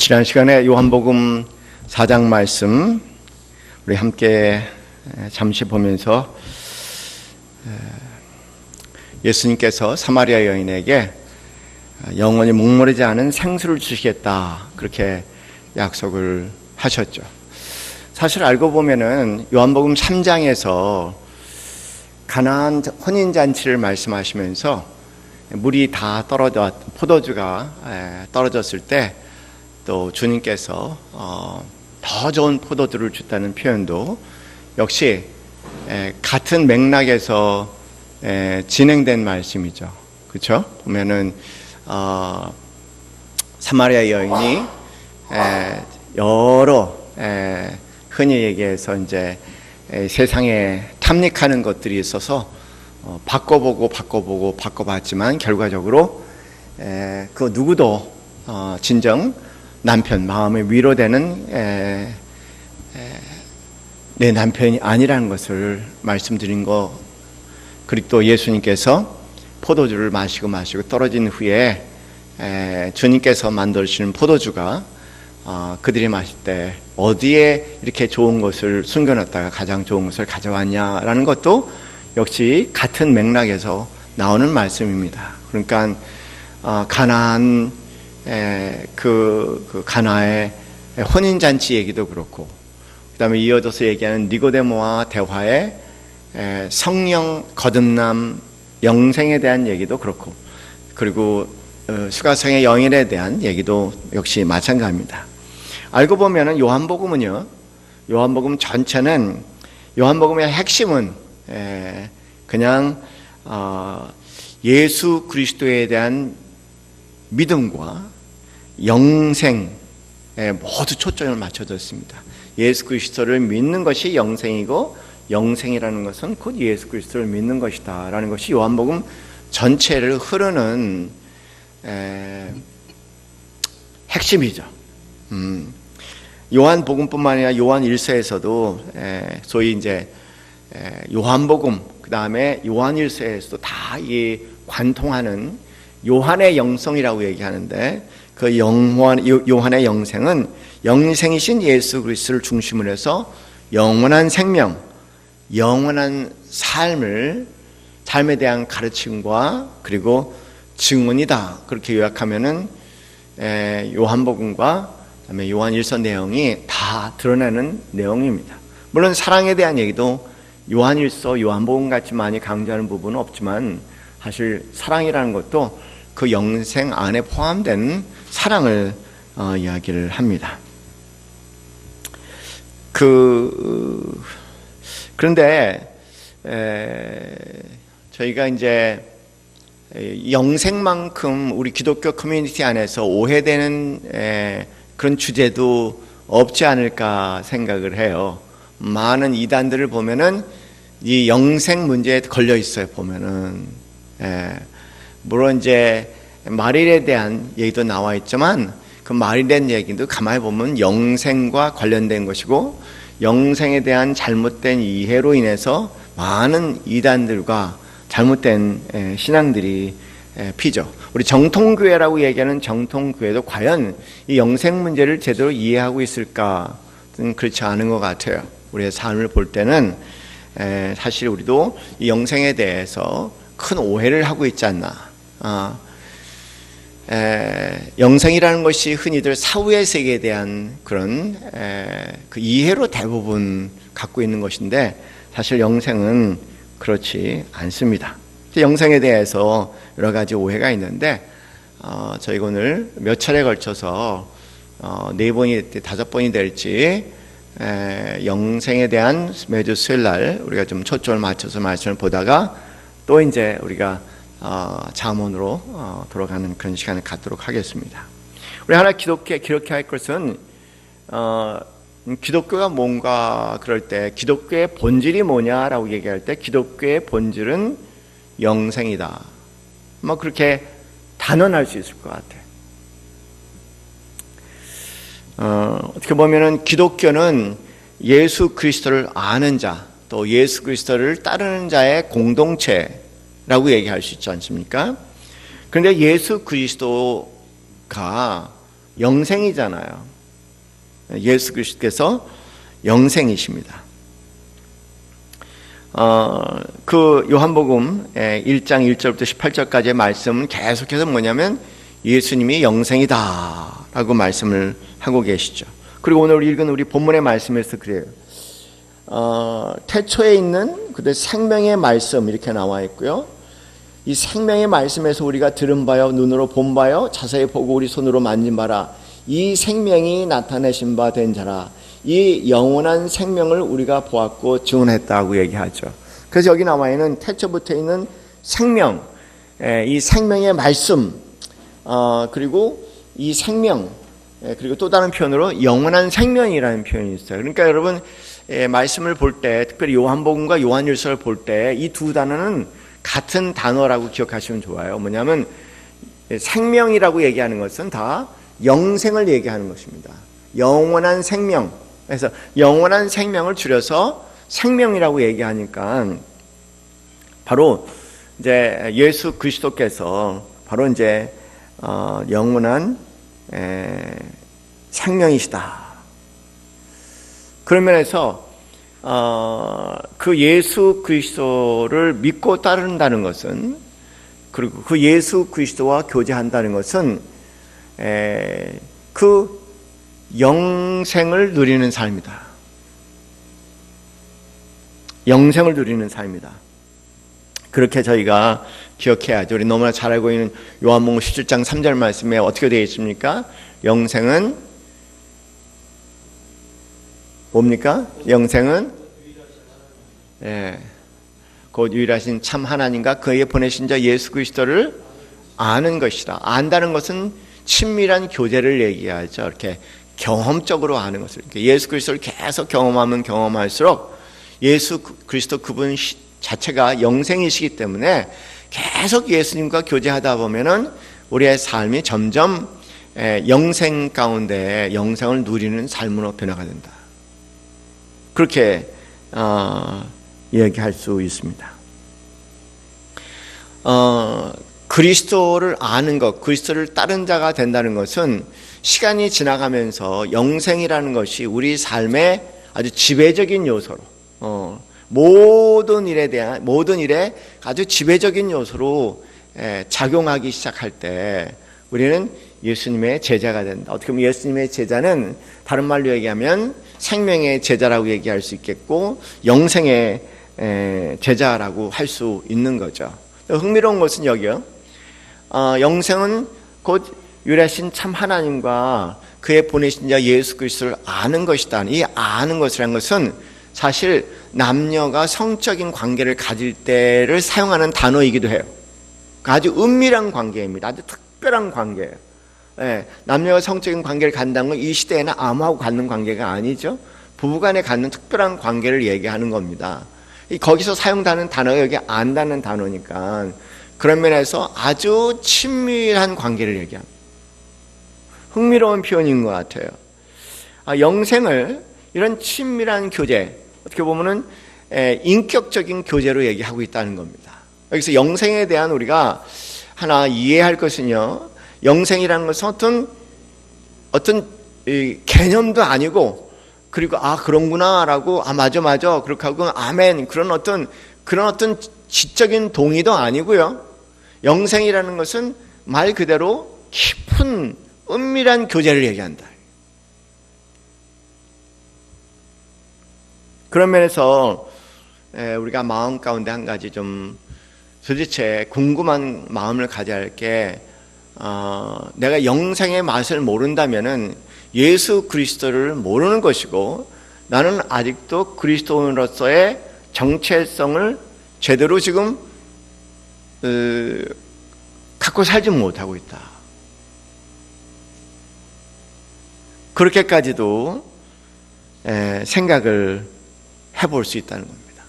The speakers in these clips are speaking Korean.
지난 시간에 요한복음 4장 말씀 우리 함께 잠시 보면서 예수님께서 사마리아 여인에게 영원히 목마르지 않은 생수를 주시겠다 그렇게 약속을 하셨죠. 사실 알고 보면은 요한복음 3장에서 가나안 혼인잔치를 말씀하시면서 물이 다 포도주가 떨어졌을 때 또 주님께서 더 좋은 포도주를 줬다는 표현도 역시 같은 맥락에서 진행된 말씀이죠. 그렇죠? 보면은 사마리아 여인이 여러 흔히 얘기해서 이제 세상에 탐닉하는 것들이 있어서 바꿔봤지만 결과적으로 그 누구도 진정 남편 마음에 위로되는 내 남편이 아니라는 것을 말씀드린 거. 그리고 또 예수님께서 포도주를 마시고 떨어진 후에 주님께서 만드시는 포도주가 그들이 마실 때 어디에 이렇게 좋은 것을 숨겨놨다가 가장 좋은 것을 가져왔냐라는 것도 역시 같은 맥락에서 나오는 말씀입니다. 그러니까 가나안 그 가나의 혼인잔치 얘기도 그렇고, 그 다음에 이어져서 얘기하는 니고데모와 대화의 성령 거듭남 영생에 대한 얘기도 그렇고, 그리고 수가성의 영일에 대한 얘기도 역시 마찬가지입니다. 알고 보면은 요한복음 전체는, 요한복음의 핵심은 그냥 예수 그리스도에 대한 믿음과 영생에 모두 초점을 맞춰져 있습니다. 예수 그리스도를 믿는 것이 영생이고, 영생이라는 것은 곧 예수 그리스도를 믿는 것이다 라는 것이 요한복음 전체를 흐르는 핵심이죠. 요한복음뿐만 아니라 요한 1서에서도 소위 이제 요한복음, 그 다음에 요한 1서에서도 다 이 관통하는 요한의 영성이라고 얘기하는데, 그 요한의 영생은 영생이신 예수 그리스도를 중심으로 해서 영원한 생명, 영원한 삶에 대한 가르침과 그리고 증언이다. 그렇게 요약하면은 요한복음과 그다음에 요한 1서 내용이 다 드러내는 내용입니다. 물론 사랑에 대한 얘기도 요한 1서, 요한복음 같이 많이 강조하는 부분은 없지만, 사실 사랑이라는 것도 그 영생 안에 포함된 사랑을 이야기를 합니다. 그런데 저희가 이제 영생만큼 우리 기독교 커뮤니티 안에서 오해되는 그런 주제도 없지 않을까 생각을 해요. 많은 이단들을 보면은 이 영생 문제에 걸려 있어요. 보면은 물론 이제 마릴에 대한 얘기도 나와 있지만, 그 마릴에 대한 얘기도 가만히 보면 영생과 관련된 것이고, 영생에 대한 잘못된 이해로 인해서 많은 이단들과 잘못된 신앙들이 피죠. 우리 정통교회라고 얘기하는 정통교회도 과연 이 영생 문제를 제대로 이해하고 있을까? 그렇지 않은 것 같아요. 우리의 삶을 볼 때는 사실 우리도 이 영생에 대해서 큰 오해를 하고 있지 않나. 영생이라는 것이 흔히들 사후의 세계에 대한 그런 그 이해로 대부분 갖고 있는 것인데, 사실 영생은 그렇지 않습니다. 영생에 대해서 여러 가지 오해가 있는데, 저희가 오늘 몇 차례에 걸쳐서 4번이 5번이 될지 영생에 대한 매주 수요일 날 우리가 좀 초점을 맞춰서 말씀을 보다가 또 이제 우리가 잠언으로 돌아가는 그런 시간을 갖도록 하겠습니다. 우리 하나 기록해야 할 것은, 기독교가 뭔가 그럴 때 기독교의 본질이 뭐냐라고 얘기할 때, 기독교의 본질은 영생이다. 뭐 그렇게 단언할 수 있을 것 같아요. 어떻게 보면은 기독교는 예수 그리스도를 아는 자, 또 예수 그리스도를 따르는 자의 공동체라고 얘기할 수 있지 않습니까? 그런데 예수 그리스도가 영생이잖아요. 예수 그리스도께서 영생이십니다. 그 요한복음 1장 1절부터 18절까지의 말씀은 계속해서 뭐냐면 예수님이 영생이다 라고 말씀을 하고 계시죠. 그리고 오늘 읽은 우리 본문의 말씀에서 그래요. 태초에 있는 그들 생명의 말씀 이렇게 나와 있고요. 이 생명의 말씀에서 우리가 들은 바요 눈으로 본 바요 자세히 보고 우리 손으로 만진 바라 이 생명이 나타내신 바 된 자라 이 영원한 생명을 우리가 보았고 증언했다고 얘기하죠. 그래서 여기 나와 있는 태초부터 있는 생명, 이 생명의 말씀, 그리고 이 생명, 그리고 또 다른 표현으로 영원한 생명이라는 표현이 있어요. 그러니까 여러분 말씀을 볼 때, 특별히 요한복음과 요한일서를 볼 때 이 두 단어는 같은 단어라고 기억하시면 좋아요. 뭐냐면 생명이라고 얘기하는 것은 다 영생을 얘기하는 것입니다. 영원한 생명. 그래서 영원한 생명을 줄여서 생명이라고 얘기하니까 바로 이제 예수 그리스도께서 바로 이제 영원한 생명이시다. 그런 면에서 그 예수 그리스도를 믿고 따른다는 것은 그리고 그 예수 그리스도와 교제한다는 것은 그 영생을 누리는 삶이다. 영생을 누리는 삶이다. 그렇게 저희가 기억해야죠. 우리 너무나 잘 알고 있는 요한복음 17장 3절 말씀에 어떻게 되어 있습니까? 영생은 뭡니까? 영생은 곧 유일하신 참 하나님과 그에게 보내신 자 예수 그리스도를 아는 것이다. 안다는 것은 친밀한 교제를 얘기하죠. 이렇게 경험적으로 아는 것을. 예수 그리스도를 계속 경험하면 경험할수록 예수 그리스도 그분 자체가 영생이시기 때문에 계속 예수님과 교제하다 보면은 우리의 삶이 점점 영생 가운데 영생을 누리는 삶으로 변화가 된다. 그렇게 이야기할 수 있습니다. 그리스도를 아는 것, 그리스도를 따른 자가 된다는 것은 시간이 지나가면서 영생이라는 것이 우리 삶의 아주 지배적인 요소로 모든 일에 아주 지배적인 요소로 작용하기 시작할 때 우리는 예수님의 제자가 된다. 어떻게 보면 예수님의 제자는 다른 말로 얘기하면 생명의 제자라고 얘기할 수 있겠고 영생의 제자라고 할 수 있는 거죠. 흥미로운 것은 여기요. 영생은 곧 유일하신 참 하나님과 그의 보내신 자 예수 그리스도를 아는 것이다. 이 아는 것이라는 것은 사실 남녀가 성적인 관계를 가질 때를 사용하는 단어이기도 해요. 아주 은밀한 관계입니다. 아주 특별한 관계예요. 남녀가 성적인 관계를 갖는다는 건 이 시대에는 아무하고 갖는 관계가 아니죠. 부부간에 갖는 특별한 관계를 얘기하는 겁니다. 거기서 사용되는 단어가 여기 안다는 단어니까 그런 면에서 아주 친밀한 관계를 얘기합니다. 흥미로운 표현인 것 같아요. 영생을 이런 친밀한 교제, 어떻게 보면은 인격적인 교제로 얘기하고 있다는 겁니다. 여기서 영생에 대한 우리가 하나 이해할 것은요, 영생이라는 것은 어떤 개념도 아니고, 그리고 그런구나라고 맞아 그렇게 하고 아멘 그런 어떤 지적인 동의도 아니고요. 영생이라는 것은 말 그대로 깊은 은밀한 교제를 얘기한다. 그런 면에서 우리가 마음 가운데 한 가지 좀 도대체 궁금한 마음을 가져야 할 게 내가 영생의 맛을 모른다면은 예수 그리스도를 모르는 것이고 나는 아직도 그리스도인으로서의 정체성을 제대로 지금 갖고 살지 못하고 있다. 그렇게까지도 생각을 해볼 수 있다는 겁니다.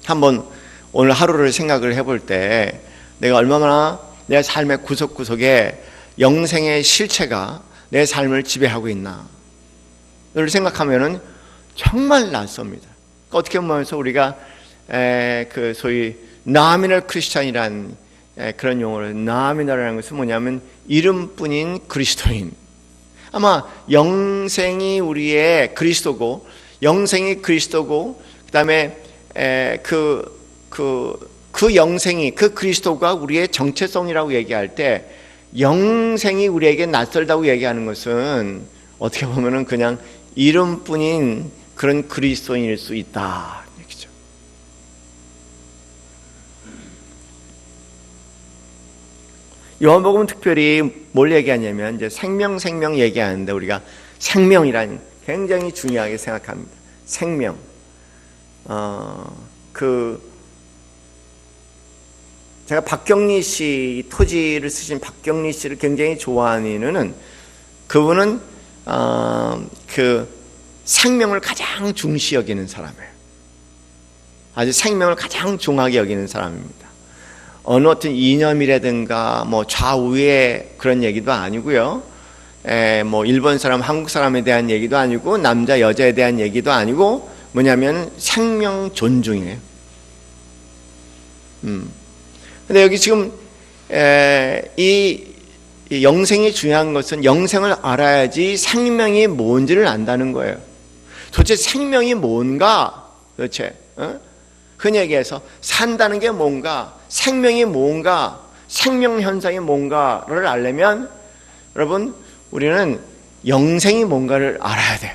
한번 오늘 하루를 생각을 해볼 때 내가 얼마나 내 삶의 구석구석에 영생의 실체가 내 삶을 지배하고 있나 를 생각하면은 정말 낯섭니다. 어떻게 보면서 우리가 그 소위 나미널 크리스찬이란 그런 용어로 나미나라는 것은 뭐냐면 이름뿐인 그리스도인. 아마 영생이 우리의 그리스도고, 영생이 그리스도고, 그다음에 그 영생이, 그 그리스도가 우리의 정체성이라고 얘기할 때, 영생이 우리에게 낯설다고 얘기하는 것은 어떻게 보면은 그냥 이름뿐인 그런 그리스도인일 수 있다 얘기죠. 요한복음은 특별히 뭘 얘기하냐면 이제 생명 얘기하는데, 우리가 생명이란 굉장히 중요하게 생각합니다. 생명. 제가 박경리 씨, 토지를 쓰신 박경리 씨를 굉장히 좋아하는 이유는 그분은 그 생명을 가장 중시 여기는 사람이에요. 아주 생명을 가장 중하게 여기는 사람입니다. 어느 어떤 이념이라든가 뭐 좌우의 그런 얘기도 아니고요. 뭐 일본 사람, 한국 사람에 대한 얘기도 아니고, 남자 여자에 대한 얘기도 아니고, 뭐냐면 생명 존중이에요. 근데 여기 지금 이 영생이 중요한 것은 영생을 알아야지 생명이 뭔지를 안다는 거예요. 도대체 생명이 뭔가? 도대체 흔히 얘기해서 산다는 게 뭔가, 생명이 뭔가, 생명 현상이 뭔가를 알려면 여러분, 우리는 영생이 뭔가를 알아야 돼요.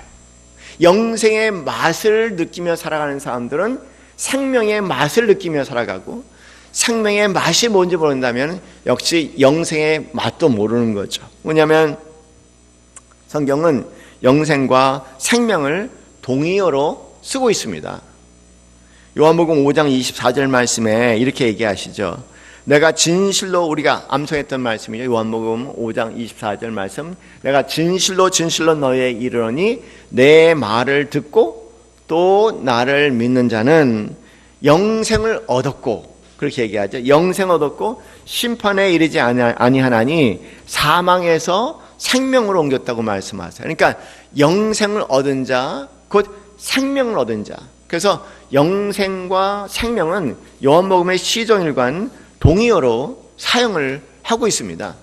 영생의 맛을 느끼며 살아가는 사람들은 생명의 맛을 느끼며 살아가고, 생명의 맛이 뭔지 모른다면 역시 영생의 맛도 모르는 거죠. 뭐냐면 성경은 영생과 생명을 동의어로 쓰고 있습니다. 요한복음 5장 24절 말씀에 이렇게 얘기하시죠. 내가 진실로, 우리가 암송했던 말씀이죠. 요한복음 5장 24절 말씀. 내가 진실로 너희에 이르노니 내 말을 듣고 또 나를 믿는 자는 영생을 얻었고, 그렇게 얘기하죠. 영생 얻었고 심판에 이르지 아니하나니 사망에서 생명으로 옮겼다고 말씀하세요. 그러니까 영생을 얻은 자, 곧 생명을 얻은 자. 그래서 영생과 생명은 요한복음의 시종일관 동의어로 사용을 하고 있습니다.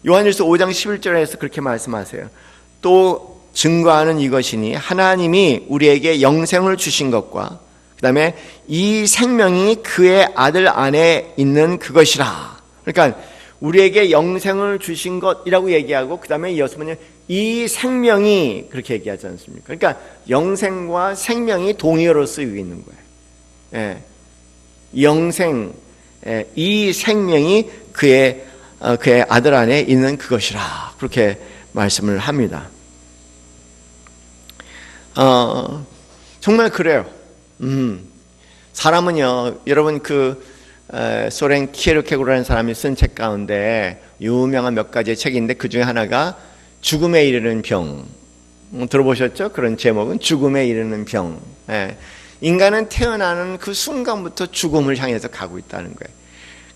요한일서 5장 11절에서 그렇게 말씀하세요. 또 증거하는 이것이니 하나님이 우리에게 영생을 주신 것과 그 다음에 이 생명이 그의 아들 안에 있는 그것이라. 그러니까 우리에게 영생을 주신 것이라고 얘기하고, 그 다음에 이어서 이 생명이, 그렇게 얘기하지 않습니까? 그러니까 영생과 생명이 동의어로 쓰이고 있는 거예요. 영생, 이 생명이 그의 아들 안에 있는 그것이라. 그렇게 말씀을 합니다. 정말 그래요. 사람은요, 여러분 소련 키에르케고르라는 사람이 쓴 책 가운데 유명한 몇 가지의 책인데, 그 중에 하나가 죽음에 이르는 병. 들어보셨죠? 그런 제목은 죽음에 이르는 병. 인간은 태어나는 그 순간부터 죽음을 향해서 가고 있다는 거예요.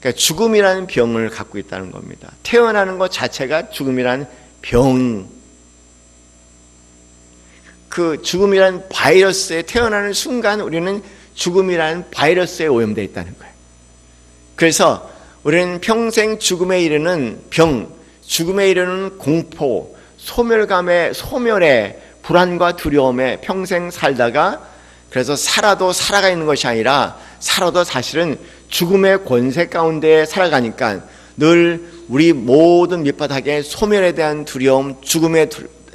그러니까 죽음이라는 병을 갖고 있다는 겁니다. 태어나는 것 자체가 죽음이라는 병. 그 죽음이라는 바이러스에 태어나는 순간 우리는 죽음이라는 바이러스에 오염되어 있다는 거예요. 그래서 우리는 평생 죽음에 이르는 병, 죽음에 이르는 공포, 소멸의 불안과 두려움에 평생 살다가, 그래서 살아도 살아가 있는 것이 아니라 살아도 사실은 죽음의 권세 가운데 살아가니까 늘 우리 모든 밑바닥에 소멸에 대한 두려움, 죽음에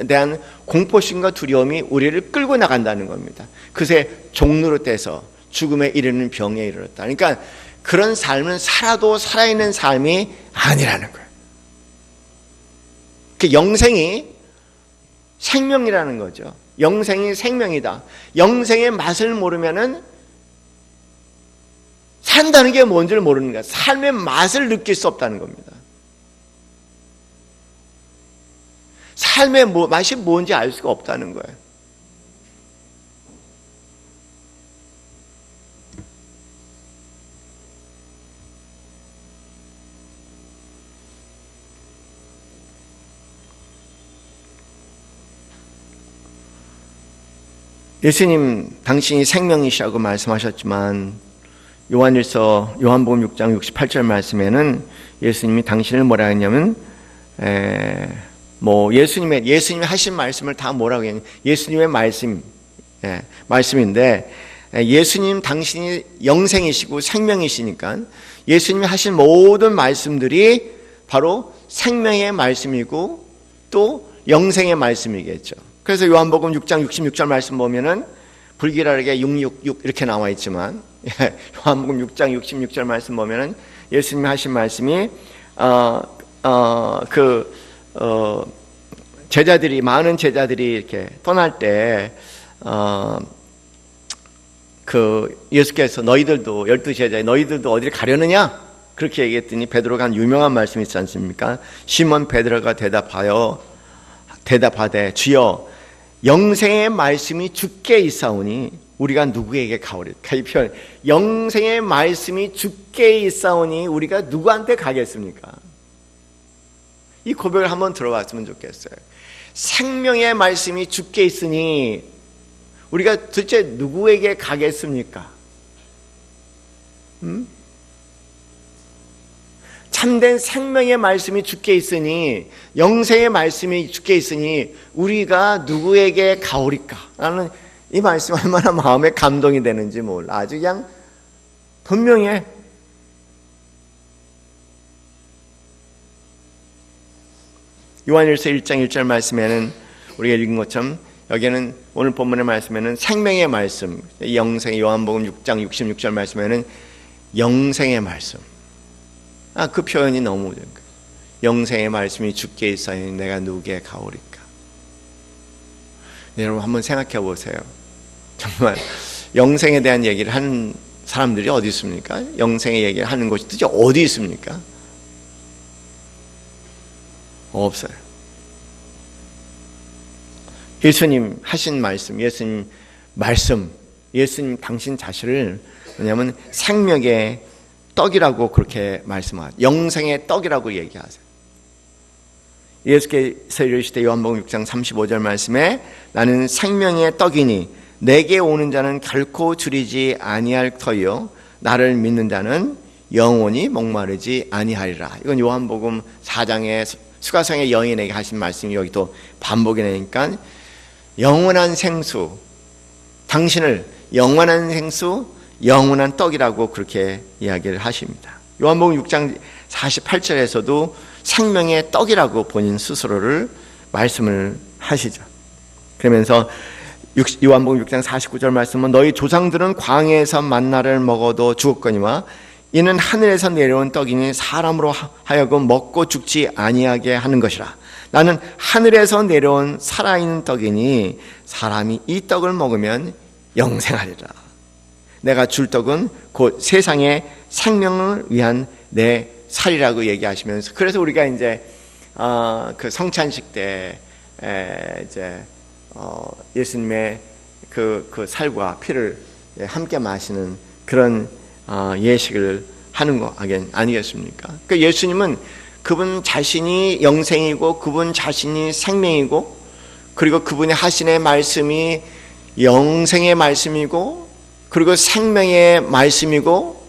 대한 공포심과 두려움이 우리를 끌고 나간다는 겁니다. 그새 종로로 떼서 죽음에 이르는 병에 이르렀다. 그러니까 그런 삶은 살아도 살아있는 삶이 아니라는 거예요. 그 영생이 생명이라는 거죠. 영생이 생명이다. 영생의 맛을 모르면은 산다는 게 뭔지를 모르는 거야. 삶의 맛을 느낄 수 없다는 겁니다. 삶의 맛이 뭔지 알 수가 없다는 거예요. 예수님, 당신이 생명이시라고 말씀하셨지만 요한복음 6장 68절 말씀에는 예수님이 당신을 뭐라 했냐면 예수님이 하신 말씀을 다 뭐라고 했냐면 예수님의 말씀인데 예수님 당신이 영생이시고 생명이시니까 예수님이 하신 모든 말씀들이 바로 생명의 말씀이고 또 영생의 말씀이겠죠. 그래서 요한복음 6장 66절 말씀 보면은 불길하게 666 이렇게 나와 있지만 요한복음 6장 66절 말씀 보면은 예수님이 하신 말씀이 많은 제자들이 이렇게 떠날 때 예수께서 너희들도 12제자에 너희들도 어디를 가려느냐? 그렇게 얘기했더니 베드로가 한 유명한 말씀이 있지 않습니까? 시몬 베드로가 대답하되 주여 영생의 말씀이 주께 있사오니 우리가 누구에게 가오리까? 이 표현, 영생의 말씀이 주께 있사오니 우리가 누구한테 가겠습니까? 이 고백을 한번 들어봤으면 좋겠어요. 생명의 말씀이 주께 있으니 우리가 도대체 누구에게 가겠습니까? 참된 생명의 말씀이 주께 있으니 영생의 말씀이 주께 있으니 우리가 누구에게 가오리까? 라는 이 말씀이 얼마나 마음에 감동이 되는지 몰라. 아주 그냥 분명해. 요한일서 1장 1절 말씀에는 우리가 읽은 것처럼 여기에는 오늘 본문의 말씀에는 생명의 말씀, 영생의 요한복음 6장 66절 말씀에는 영생의 말씀. 그 표현이 너무 영생의 말씀이 주께 있사오니 내가 누구에게 가오리까? 여러분 한번 생각해 보세요. 정말 영생에 대한 얘기를 하는 사람들이 어디 있습니까? 영생의 얘기를 하는 곳이 도대체 어디 있습니까? 없어요. 예수님 하신 말씀, 예수님 당신 자신을 왜냐하면 생명의 떡이라고 그렇게 말씀하세요. 영생의 떡이라고 얘기하세요. 예수께서 이르시되 요한복음 6장 35절 말씀에 나는 생명의 떡이니 내게 오는 자는 결코 줄이지 아니할 터이요 나를 믿는 자는 영원히 목마르지 아니하리라. 이건 요한복음 4장의 수가성의 여인에게 하신 말씀이 여기 또 반복이 되니까 영원한 생수, 당신을 영원한 생수, 영원한 떡이라고 그렇게 이야기를 하십니다. 요한복음 6장 48절에서도 생명의 떡이라고 본인 스스로를 말씀을 하시죠. 그러면서 요한복음 6장 49절 말씀은 너희 조상들은 광야에서 만나를 먹어도 죽었거니와 이는 하늘에서 내려온 떡이니 사람으로 하여금 먹고 죽지 아니하게 하는 것이라. 나는 하늘에서 내려온 살아있는 떡이니 사람이 이 떡을 먹으면 영생하리라. 내가 줄 떡은 곧 세상의 생명을 위한 내 살이라고 얘기하시면서 그래서 우리가 이제 그 성찬식 때 이제 예수님의 그 살과 피를 함께 마시는 그런 예식을 하는 거 아니겠습니까? 그러니까 예수님은 그분 자신이 영생이고 그분 자신이 생명이고 그리고 그분이 하신 말씀이 영생의 말씀이고 그리고 생명의 말씀이고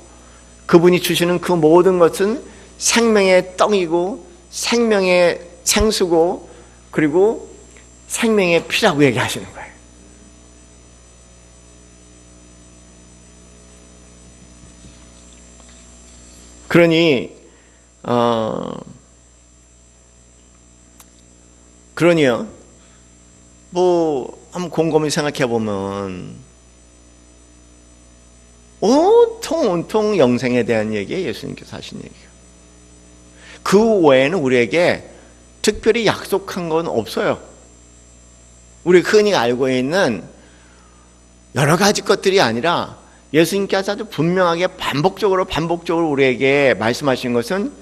그분이 주시는 그 모든 것은 생명의 떡이고 생명의 생수고 그리고 생명의 피라고 얘기하시는 거예요. 그러니요. 한번 곰곰이 생각해 보면 온통 영생에 대한 얘기예요. 예수님께서 하신 얘기가. 그 외에는 우리에게 특별히 약속한 건 없어요. 우리 흔히 알고 있는 여러 가지 것들이 아니라 예수님께서 아주 분명하게 반복적으로 우리에게 말씀하신 것은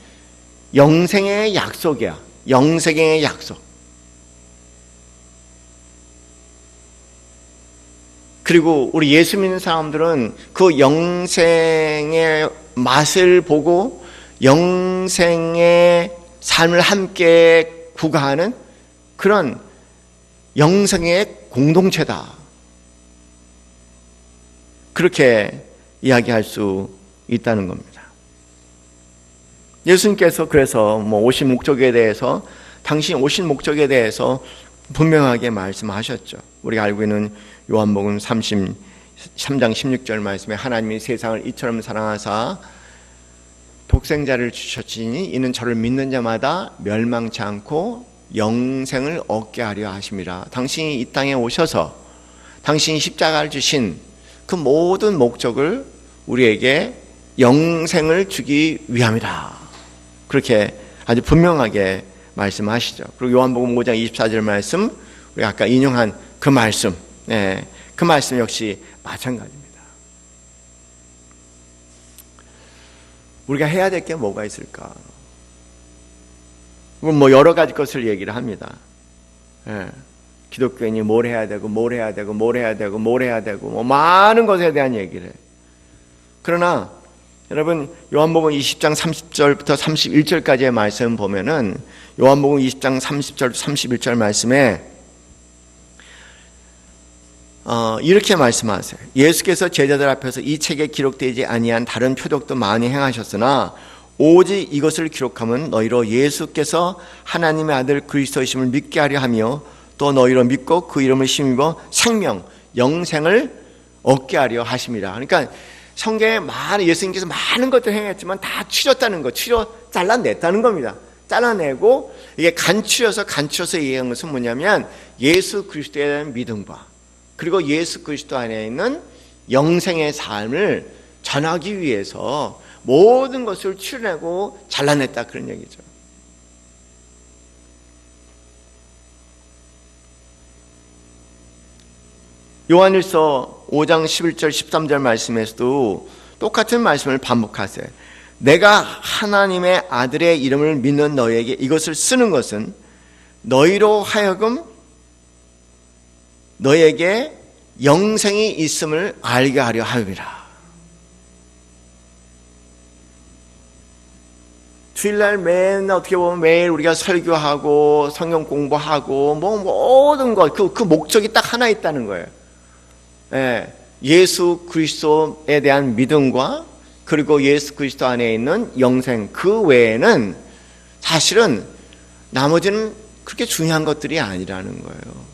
영생의 약속이야. 영생의 약속. 그리고 우리 예수 믿는 사람들은 그 영생의 맛을 보고 영생의 삶을 함께 구가하는 그런 영생의 공동체다. 그렇게 이야기할 수 있다는 겁니다. 예수님께서 그래서 오신 목적에 대해서, 당신 오신 목적에 대해서 분명하게 말씀하셨죠. 우리가 알고 있는 요한복음 3장 16절 말씀에 하나님이 세상을 이처럼 사랑하사 독생자를 주셨으니 이는 저를 믿는 자마다 멸망치 않고 영생을 얻게 하려 하심이라. 당신이 이 땅에 오셔서 당신이 십자가를 주신 그 모든 목적을 우리에게 영생을 주기 위함이라. 그렇게 아주 분명하게 말씀하시죠. 그리고 요한복음 5장 24절 말씀, 우리가 아까 인용한 그 말씀, 그 말씀 역시 마찬가지입니다. 우리가 해야 될 게 뭐가 있을까? 여러 가지 것을 얘기를 합니다. 기독교인이 뭘 해야 되고, 뭘 해야 되고, 뭘 해야 되고, 뭘 해야 되고, 많은 것에 대한 얘기를 해요. 그러나 여러분, 요한복음 20장 30절부터 31절까지의 말씀 보면은, 요한복음 20장 30절 31절 말씀에 이렇게 말씀하세요. 예수께서 제자들 앞에서 이 책에 기록되지 아니한 다른 표적도 많이 행하셨으나 오직 이것을 기록하면 너희로 예수께서 하나님의 아들 그리스도이심을 믿게 하려 하며 또 너희로 믿고 그 이름을 힘입어 생명, 영생을 얻게 하려 하심이라. 그러니까 성경에 예수님께서 많은 것들을 행했지만 다 치렀다는 것, 잘라냈다는 겁니다. 잘라내고 이게 간추려서 얘기한 것은 뭐냐면 예수 그리스도에 대한 믿음과 그리고 예수 그리스도 안에 있는 영생의 삶을 전하기 위해서 모든 것을 치러내고 잘라냈다, 그런 얘기죠. 요한일서 5장 11절 13절 말씀에서도 똑같은 말씀을 반복하세요. 내가 하나님의 아들의 이름을 믿는 너희에게 이것을 쓰는 것은 너희로 하여금 너희에게 영생이 있음을 알게 하려 함이라. 주일날 맨날 어떻게 보면 매일 우리가 설교하고 성경 공부하고 모든 것, 그 목적이 딱 하나 있다는 거예요. 예수 그리스도에 대한 믿음과 그리고 예수 그리스도 안에 있는 영생, 그 외에는 사실은 나머지는 그렇게 중요한 것들이 아니라는 거예요.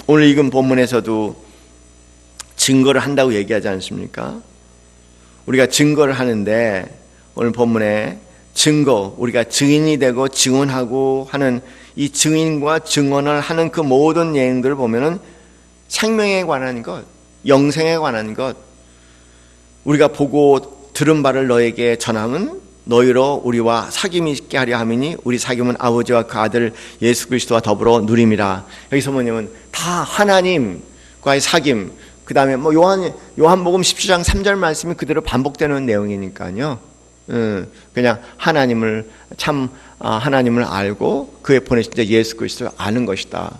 오늘 읽은 본문에서도 증거를 한다고 얘기하지 않습니까? 우리가 증거를 하는데 오늘 본문에 증거, 우리가 증인이 되고 증언하고 하는 이 증인과 증언을 하는 그 모든 내용들을 보면은 생명에 관한 것, 영생에 관한 것, 우리가 보고 들은 바를 너에게 전함은 너희로 우리와 사귐이 있게 하려 함이니 우리 사귐은 아버지와 그 아들 예수 그리스도와 더불어 누림이라. 여기서 뭐냐면 다 하나님과의 사귐, 그 다음에 요한복음 17장 3절 말씀이 그대로 반복되는 내용이니까요. 그냥 하나님을 알고 그의 보내신 예수 그리스도를 아는 것이다.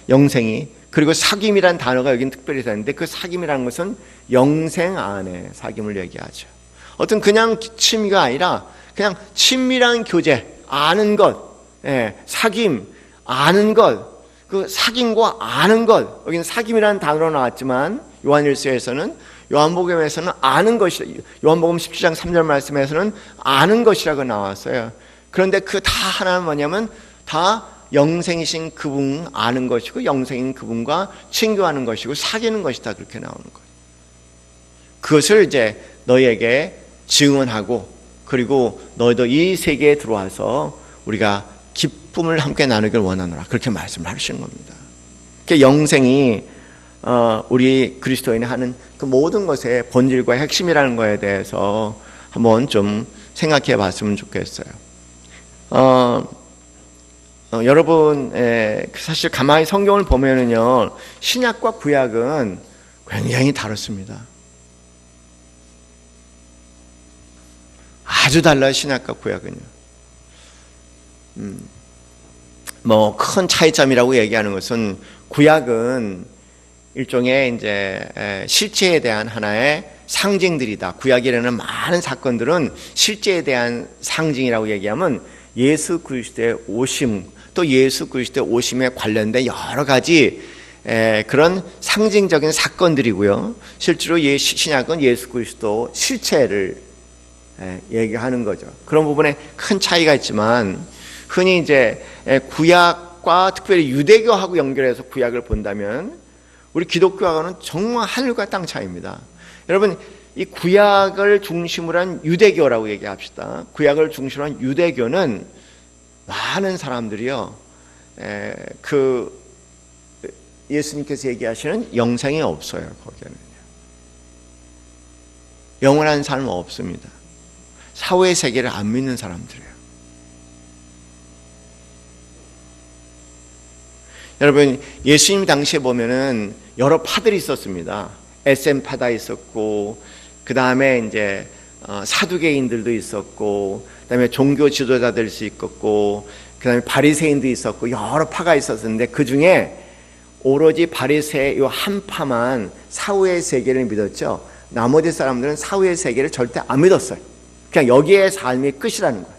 영생이, 그리고 사귐이란 단어가 여기는 특별히 있는데 그 사귐이라는 것은 영생 안에 사귐을 얘기하죠. 어떤 그냥 취미가 아니라 그냥 친밀한 교제, 아는 것, 사귐, 아는 것, 그 사귐과 아는 것, 여기는 사귐이라는 단어로 나왔지만 요한일서에서는, 요한복음에서는 아는 것이, 요한복음 17장 3절 말씀에서는 아는 것이라고 나왔어요. 그런데 그 다 하나는 뭐냐면 다 영생이신 그분 아는 것이고 영생인 그분과 친교하는 것이고 사귀는 것이다, 그렇게 나오는 거예요. 그것을 이제 너희에게 증언하고 그리고 너희도 이 세계에 들어와서 우리가 기쁨을 함께 나누길 원하노라, 그렇게 말씀을 하시는 겁니다. 영생이 우리 그리스도인이 하는 그 모든 것의 본질과 핵심이라는 것에 대해서 한번 좀 생각해 봤으면 좋겠어요. 여러분, 사실 가만히 성경을 보면은요, 신약과 구약은 굉장히 다릅니다. 아주 달라요, 신약과 구약은요. 큰 차이점이라고 얘기하는 것은, 구약은 일종의 이제 실제에 대한 하나의 상징들이다. 구약이라는 많은 사건들은 실제에 대한 상징이라고 얘기하면 예수 그리스도의 오심, 또 예수 그리스도의 오심에 관련된 여러 가지 그런 상징적인 사건들이고요. 실제로 신약은 예수 그리스도 실체를 얘기하는 거죠. 그런 부분에 큰 차이가 있지만 흔히 이제 구약과 특별히 유대교하고 연결해서 구약을 본다면 우리 기독교하고는 정말 하늘과 땅 차이입니다. 여러분, 이 구약을 중심으로 한 유대교라고 얘기합시다. 구약을 중심으로 한 유대교는 많은 사람들이요, 그 예수님께서 얘기하시는 영생이 없어요. 거기에는요, 영원한 삶은 없습니다. 사후의 세계를 안 믿는 사람들이에요. 여러분, 예수님 당시에 보면은 여러 파들이 있었습니다. SM 파다 있었고, 그 다음에 이제 사두개인들도 있었고, 그 다음에 종교 지도자들 수 있었고, 그 다음에 바리새인도 있었고, 여러 파가 있었는데 그 중에 오로지 바리새 요 한 파만 사후의 세계를 믿었죠. 나머지 사람들은 사후의 세계를 절대 안 믿었어요. 그냥 여기에 삶이 끝이라는 거예요.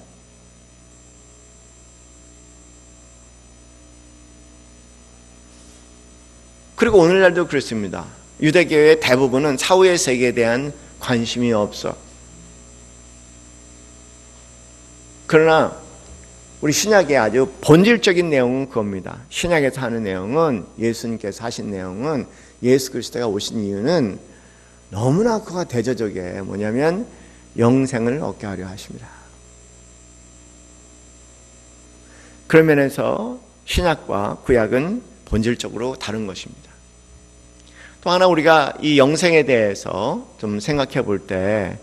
그리고 오늘날도 그렇습니다. 유대교의 대부분은 사후의 세계에 대한 관심이 없어. 그러나 우리 신약의 아주 본질적인 내용은 그겁니다. 신약에서 하는 내용은, 예수님께서 하신 내용은, 예수 그리스도가 오신 이유는 너무나 그가 대조적이에요. 뭐냐면 영생을 얻게 하려 하십니다. 그런 면에서 신약과 구약은 본질적으로 다른 것입니다. 또 하나 우리가 이 영생에 대해서 좀 생각해 볼 때,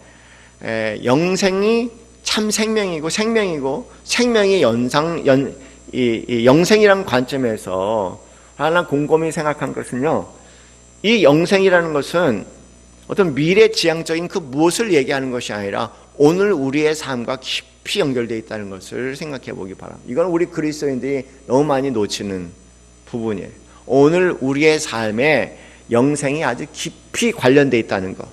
영생이 참 생명이고 생명이 영생이라는 관점에서 하나 곰곰이 생각한 것은요, 이 영생이라는 것은 어떤 미래지향적인 그 무엇을 얘기하는 것이 아니라 오늘 우리의 삶과 깊이 연결되어 있다는 것을 생각해 보기 바랍니다. 이건 우리 그리스도인들이 너무 많이 놓치는 부분이에요. 오늘 우리의 삶에 영생이 아주 깊이 관련되어 있다는 것.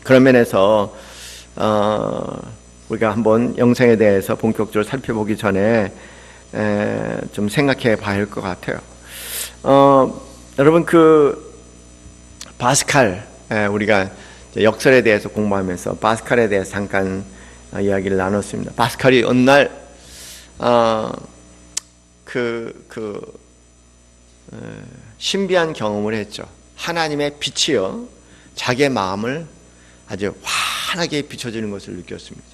그런 면에서 우리가 한번 영생에 대해서 본격적으로 살펴보기 전에 좀 생각해 봐야 할 것 같아요. 여러분, 그 바스칼, 우리가 역설에 대해서 공부하면서 바스칼에 대해서 잠깐 이야기를 나눴습니다. 바스칼이 어느 날 신비한 경험을 했죠. 하나님의 빛이요, 자기의 마음을 아주 환하게 비춰주는 것을 느꼈습니다.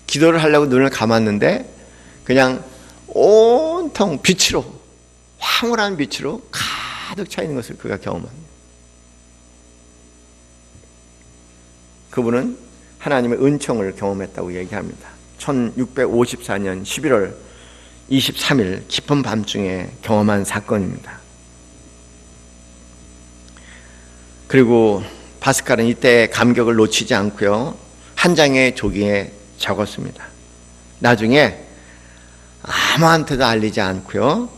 기도를 하려고 눈을 감았는데 그냥 온통 빛으로, 황홀한 빛으로 가득 차 있는 것을 그가 경험합니다. 그분은 하나님의 은총을 경험했다고 얘기합니다. 1654년 11월 23일 깊은 밤중에 경험한 사건입니다. 그리고 바스칼은 이때 감격을 놓치지 않고요, 한 장의 종이에 적었습니다. 나중에 아무한테도 알리지 않고요,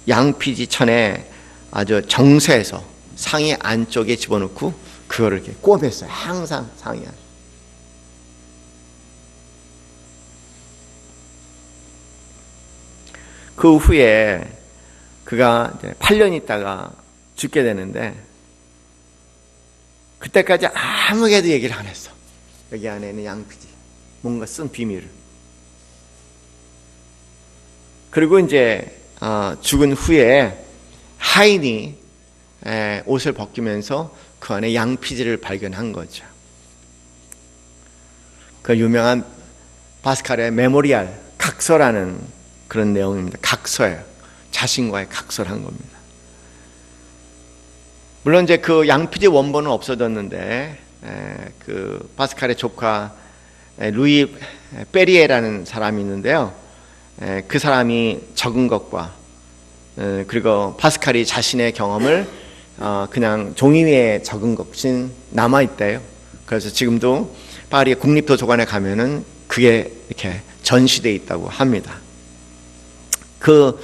양피지 천에 아주 정서해서 상의 안쪽에 집어넣고 그거를 이렇게 꿰맸어요. 항상 상의 안. 그 후에 그가 이제 8년 있다가 죽게 되는데, 그때까지 아무에게도 얘기를 안 했어. 여기 안에 있는 양피지, 뭔가 쓴 비밀을. 그리고 이제 죽은 후에 하인이 옷을 벗기면서 그 안에 양피지를 발견한 거죠. 그 유명한 바스칼의 메모리알, 각서라는 그런 내용입니다. 각서예요. 자신과의 각서를 겁니다. 물론 이제 그 양피지 원본은 없어졌는데, 그 바스칼의 조카 루이 페리에라는 사람이 있는데요, 그 사람이 적은 것과 그리고 바스칼이 자신의 경험을 그냥 종이 위에 적은 것이 남아 있대요. 그래서 지금도 파리 국립도서관에 가면은 그게 이렇게 전시되어 있다고 합니다. 그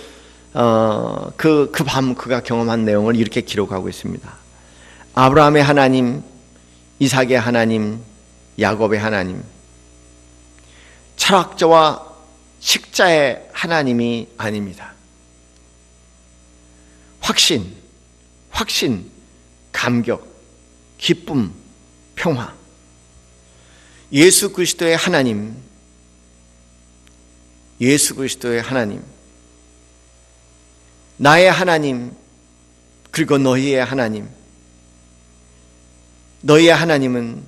밤 그가 경험한 내용을 이렇게 기록하고 있습니다. 아브라함의 하나님, 이삭의 하나님, 야곱의 하나님, 철학자와 식자의 하나님이 아닙니다. 확신, 감격, 기쁨, 평화. 예수 그리스도의 하나님, 나의 하나님, 그리고 너희의 하나님, 너희의 하나님은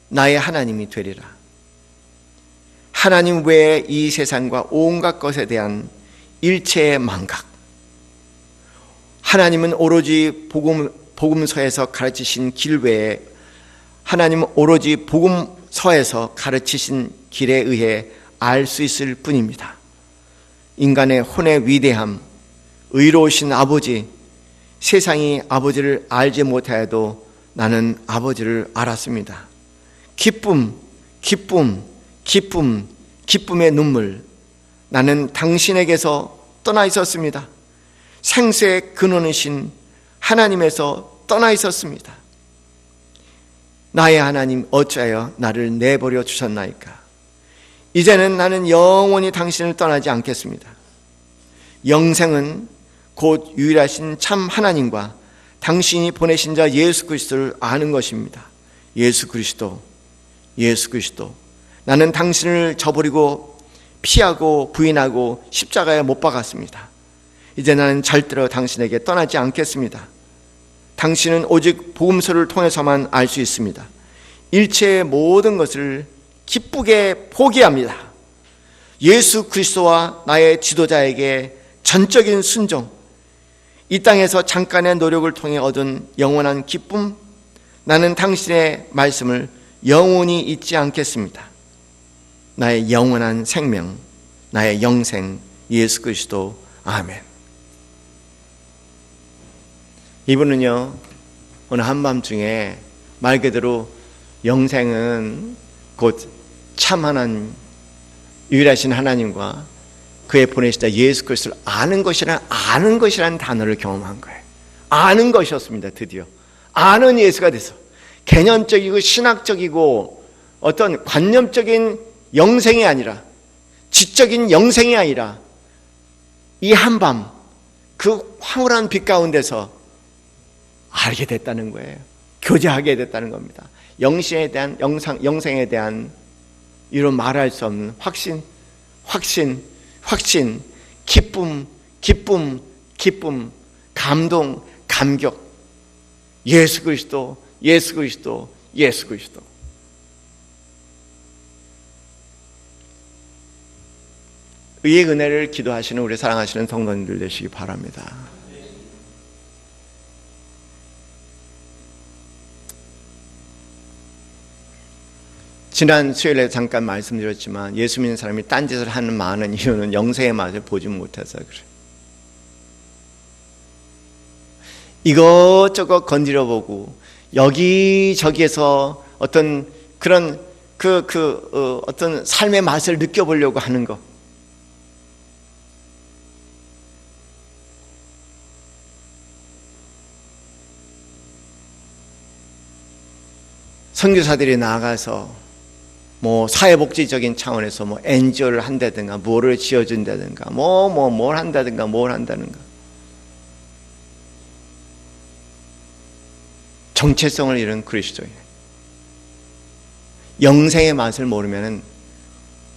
나의 하나님이 되리라. 하나님 외에 이 세상과 온갖 것에 대한 일체의 망각, 하나님은 오로지 복음서에서 가르치신 길 외에, 하나님은 오로지 복음서에서 가르치신 길에 의해 알 수 있을 뿐입니다. 인간의 혼의 위대함, 의로우신 아버지, 세상이 아버지를 알지 못하여도 나는 아버지를 알았습니다. 기쁨의 눈물. 나는 당신에게서 떠나 있었습니다. 생수의 근원이신 하나님에서 떠나 있었습니다. 나의 하나님, 어찌하여 나를 내버려 주셨나이까? 이제는 나는 영원히 당신을 떠나지 않겠습니다. 영생은 곧 유일하신 참 하나님과 당신이 보내신 자 예수 그리스도를 아는 것입니다. 예수 그리스도. 나는 당신을 저버리고 피하고 부인하고 십자가에 못 박았습니다. 이제 나는 절대로 당신에게 떠나지 않겠습니다. 당신은 오직 복음서를 통해서만 알 수 있습니다. 일체의 모든 것을 기쁘게 포기합니다. 예수 그리스도와 나의 지도자에게 전적인 순종, 이 땅에서 잠깐의 노력을 통해 얻은 영원한 기쁨, 나는 당신의 말씀을 영원히 잊지 않겠습니다. 나의 영원한 생명, 나의 영생 예수 그리스도. 아멘. 이분은요, 오늘 한밤중에 말 그대로 영생은 곧 참 하나님, 유일하신 하나님과 그의 보내시다 예수 그리스도를 아는 것이라는 단어를 경험한 거예요. 아는 것이었습니다. 드디어 아는 예수가 돼서 개념적이고 신학적이고 어떤 관념적인 영생이 아니라, 지적인 영생이 아니라, 이 한밤 그 황홀한 빛 가운데서 알게 됐다는 거예요. 교제하게 됐다는 겁니다. 영생에 대한 이런 말할 수 없는 확신, 기쁨, 감동, 감격. 예수 그리스도. 의의 은혜를 기도하시는 우리 사랑하시는 성도님들 되시기 바랍니다. 지난 수요일에 잠깐 말씀드렸지만 예수 믿는 사람이 딴짓을 하는 많은 이유는 영생의 맛을 보지 못해서 그래요. 이것저것 건드려 보고 여기저기에서 어떤 그런 어떤 삶의 맛을 느껴보려고 하는 것. 선교사들이 나아가서 뭐 사회복지적인 차원에서 뭐 NGO를 한다든가 뭐를 지어준다든가 뭘 한다든가 정체성을 잃은 그리스도인, 영생의 맛을 모르면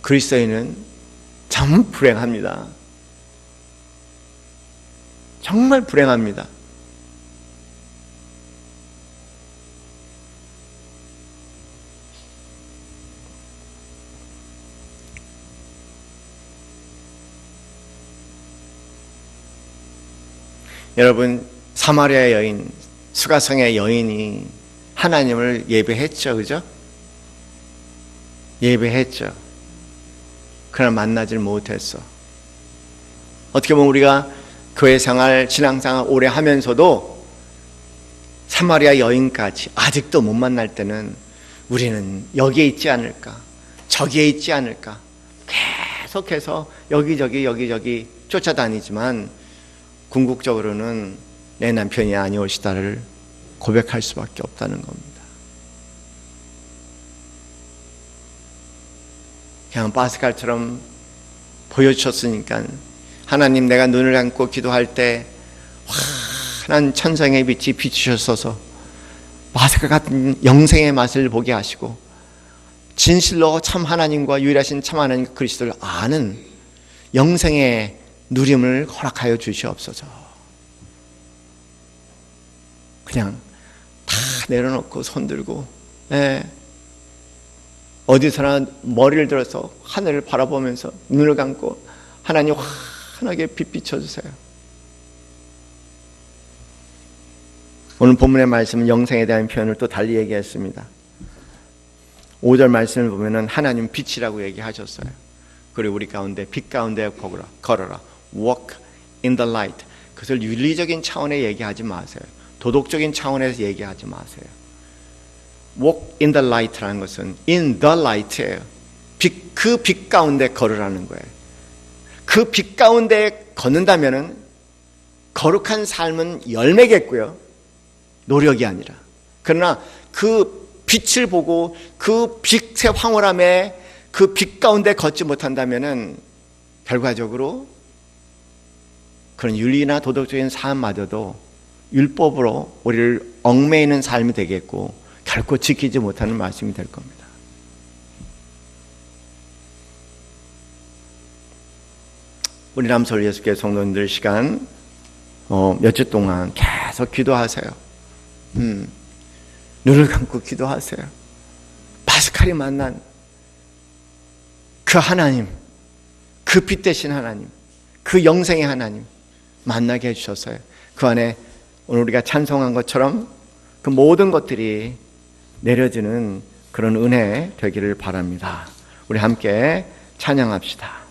그리스도인은 참 불행합니다. 정말 불행합니다. 여러분, 사마리아 여인, 수가성의 여인이 하나님을 예배했죠, 그죠? 예배했죠. 그러나 만나질 못했어. 어떻게 보면 우리가 교회 생활, 신앙생활 오래 하면서도 사마리아 여인까지 아직도 못 만날 때는 우리는 여기에 있지 않을까, 저기에 있지 않을까, 계속해서 여기저기 쫓아다니지만 궁극적으로는 내 남편이 아니오시다를 고백할 수밖에 없다는 겁니다. 그냥 파스칼처럼 보여주셨으니까 하나님, 내가 눈을 감고 기도할 때 환한 천상의 빛이 비추셔서 파스칼 같은 영생의 맛을 보게 하시고 진실로 참 하나님과 유일하신 참 하나님 그리스도를 아는 영생의 누림을 허락하여 주시옵소서. 그냥 다 내려놓고 손 들고 어디서나 머리를 들어서 하늘을 바라보면서 눈을 감고 하나님 환하게 빛 비춰주세요. 오늘 본문의 말씀은 영생에 대한 표현을 또 달리 얘기했습니다. 5절 말씀을 보면은 하나님 빛이라고 얘기하셨어요. 그리고 우리 가운데 빛 가운데 걸어라. Walk in the light. 그것을 윤리적인 차원에 얘기하지 마세요. 도덕적인 차원에서 얘기하지 마세요. Walk in the light라는 것은 in the light예요. 그 빛 가운데 걸으라는 거예요. 그 빛 가운데 걷는다면은 거룩한 삶은 열매겠고요. 노력이 아니라. 그러나 그 빛을 보고 그 빛의 황홀함에 그 빛 가운데 걷지 못한다면은 결과적으로 그런 윤리나 도덕적인 삶마저도 율법으로 우리를 얽매이는 삶이 되겠고 결코 지키지 못하는 말씀이 될 겁니다. 우리 남서울 예수교회 성도님들 시간 몇 주 동안 계속 기도하세요. 눈을 감고 기도하세요. 파스칼이 만난 그 하나님, 그 빛 대신 하나님, 그 영생의 하나님 만나게 해주셨어요. 그 안에 오늘 우리가 찬송한 것처럼 그 모든 것들이 내려지는 그런 은혜 되기를 바랍니다. 우리 함께 찬양합시다.